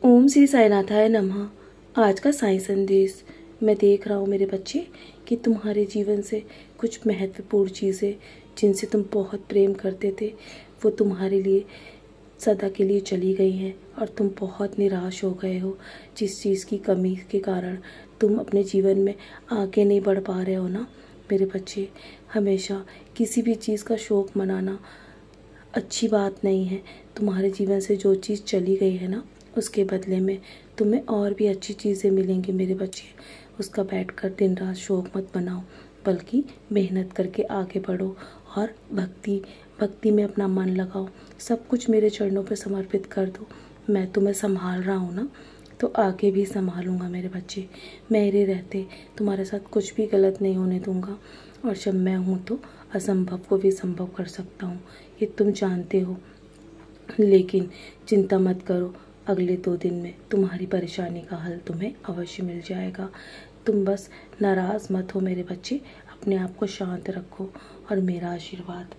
ओम श्री साईनाथाय नमः। आज का साई संदेश। मैं देख रहा हूँ मेरे बच्चे कि तुम्हारे जीवन से कुछ महत्वपूर्ण चीज़ें जिनसे तुम बहुत प्रेम करते थे वो तुम्हारे लिए सदा के लिए चली गई हैं और तुम बहुत निराश हो गए हो। जिस चीज़ की कमी के कारण तुम अपने जीवन में आगे नहीं बढ़ पा रहे हो ना मेरे बच्चे। हमेशा किसी भी चीज़ का शौक़ मनाना अच्छी बात नहीं है। तुम्हारे जीवन से जो चीज़ चली गई है ना उसके बदले में तुम्हें और भी अच्छी चीज़ें मिलेंगी मेरे बच्चे। उसका बैठकर दिन रात शौक़ मत बनाओ, बल्कि मेहनत करके आगे बढ़ो और भक्ति में अपना मन लगाओ। सब कुछ मेरे चरणों पर समर्पित कर दो। मैं तुम्हें संभाल रहा हूँ ना, तो आगे भी संभालूंगा मेरे बच्चे। मेरे रहते तुम्हारे साथ कुछ भी गलत नहीं होने दूंगा, और जब मैं हूँ तो असंभव को भी संभव कर सकता हूँ, ये तुम जानते हो। लेकिन चिंता मत करो, अगले 2 दिन में तुम्हारी परेशानी का हल तुम्हें अवश्य मिल जाएगा। तुम बस नाराज़ मत हो मेरे बच्चे, अपने आप को शांत रखो और मेरा आशीर्वाद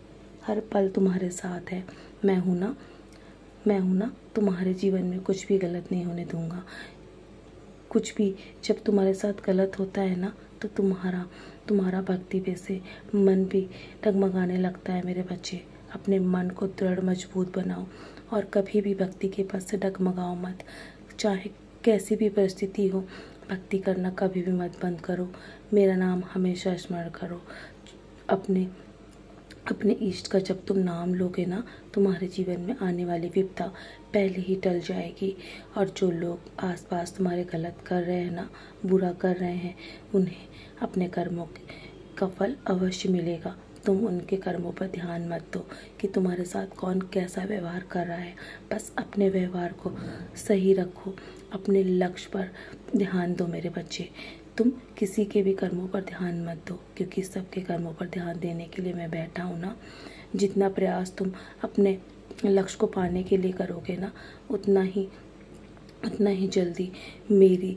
हर पल तुम्हारे साथ है। मैं हूँ ना, तुम्हारे जीवन में कुछ भी गलत नहीं होने दूंगा। कुछ भी जब तुम्हारे साथ गलत होता है ना तो तुम्हारा भक्ति पे से मन भी डगमगाने लगता है मेरे बच्चे। अपने मन को दृढ़ मजबूत बनाओ और कभी भी भक्ति के पथ से डगमगाओ मत। चाहे कैसी भी परिस्थिति हो, भक्ति करना कभी भी मत बंद करो। मेरा नाम हमेशा स्मरण करो। अपने इष्ट का जब तुम नाम लोगे ना, तुम्हारे जीवन में आने वाली विपदा पहले ही टल जाएगी। और जो लोग आसपास तुम्हारे गलत कर रहे हैं ना, बुरा कर रहे हैं, उन्हें अपने कर्मों का फल अवश्य मिलेगा। तुम उनके कर्मों पर ध्यान मत दो कि तुम्हारे साथ कौन कैसा व्यवहार कर रहा है। बस अपने व्यवहार को सही रखो, अपने लक्ष्य पर ध्यान दो मेरे बच्चे। तुम किसी के भी कर्मों पर ध्यान मत दो, क्योंकि सबके कर्मों पर ध्यान देने के लिए मैं बैठा हूँ ना। जितना प्रयास तुम अपने लक्ष्य को पाने के लिए करोगे ना, उतना ही जल्दी मेरी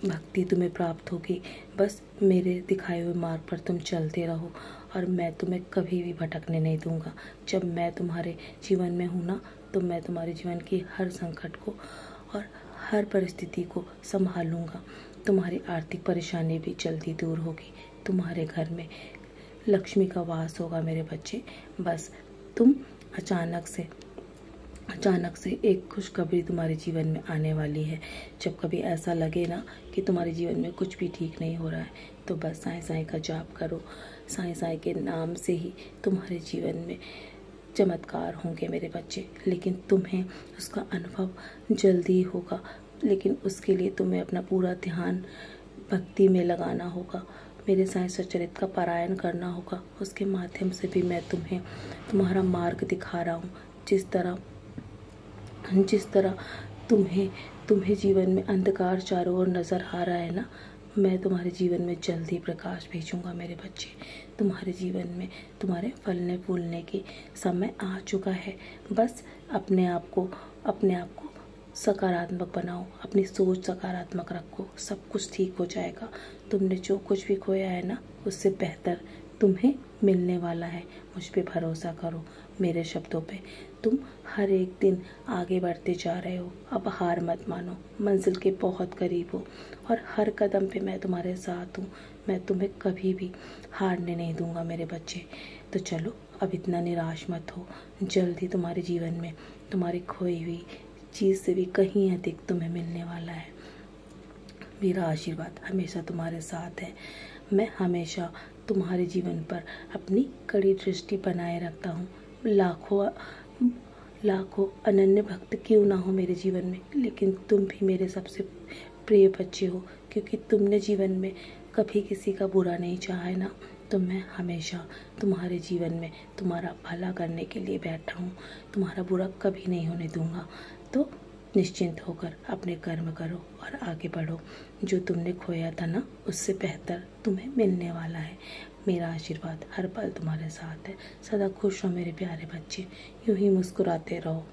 भक्ति तुम्हें प्राप्त होगी। बस मेरे दिखाए हुए मार्ग पर तुम चलते रहो और मैं तुम्हें कभी भी भटकने नहीं दूंगा। जब मैं तुम्हारे जीवन में हूँ ना, तो मैं तुम्हारे जीवन की हर संकट को और हर परिस्थिति को संभालूंगा। तुम्हारी आर्थिक परेशानी भी जल्दी दूर होगी। तुम्हारे घर में लक्ष्मी का वास होगा मेरे बच्चे। बस तुम अचानक से एक खुशखबरी तुम्हारे जीवन में आने वाली है। जब कभी ऐसा लगे ना कि तुम्हारे जीवन में कुछ भी ठीक नहीं हो रहा है, तो बस साईं साईं का जाप करो। साईं साईं के नाम से ही तुम्हारे जीवन में चमत्कार होंगे मेरे बच्चे। लेकिन तुम्हें उसका अनुभव जल्दी होगा, लेकिन उसके लिए तुम्हें अपना पूरा ध्यान भक्ति में लगाना होगा। मेरे साईं सच्चरित्र का पारायण करना होगा। उसके माध्यम से भी मैं तुम्हें तुम्हारा मार्ग दिखा रहा हूँ। जिस तरह तुम्हें जीवन में अंधकार चारों ओर नज़र आ रहा है ना, मैं तुम्हारे जीवन में जल्दी प्रकाश भेजूंगा मेरे बच्चे। तुम्हारे जीवन में तुम्हारे फलने फूलने के समय आ चुका है। बस अपने आप को सकारात्मक बनाओ, अपनी सोच सकारात्मक रखो, सब कुछ ठीक हो जाएगा। तुमने जो कुछ भी खोया है ना, उससे बेहतर तुम्हें मिलने वाला है। मुझ पे भरोसा करो, मेरे शब्दों पे। तुम हर एक दिन आगे बढ़ते जा रहे हो। अब हार मत मानो, मंजिल के बहुत करीब हो और हर कदम पे मैं तुम्हारे साथ हूँ। मैं तुम्हें कभी भी हारने नहीं दूंगा मेरे बच्चे। तो चलो, अब इतना निराश मत हो। जल्दी तुम्हारे जीवन में तुम्हारी खोई हुई चीज़ से भी कहीं अधिक तुम्हें मिलने वाला है। मेरा आशीर्वाद हमेशा तुम्हारे साथ है। मैं हमेशा तुम्हारे जीवन पर अपनी कड़ी दृष्टि बनाए रखता हूँ। लाखों अनन्य भक्त क्यों ना हो मेरे जीवन में, लेकिन तुम भी मेरे सबसे प्रिय बच्चे हो, क्योंकि तुमने जीवन में कभी किसी का बुरा नहीं चाहा है ना। तो मैं हमेशा तुम्हारे जीवन में तुम्हारा भला करने के लिए बैठा हूँ। तुम्हारा बुरा कभी नहीं होने दूंगा। तो निश्चिंत होकर अपने कर्म करो और आगे बढ़ो। जो तुमने खोया था ना, उससे बेहतर तुम्हें मिलने वाला है। मेरा आशीर्वाद हर पल तुम्हारे साथ है। सदा खुश रहो मेरे प्यारे बच्चे, यूं ही मुस्कुराते रहो।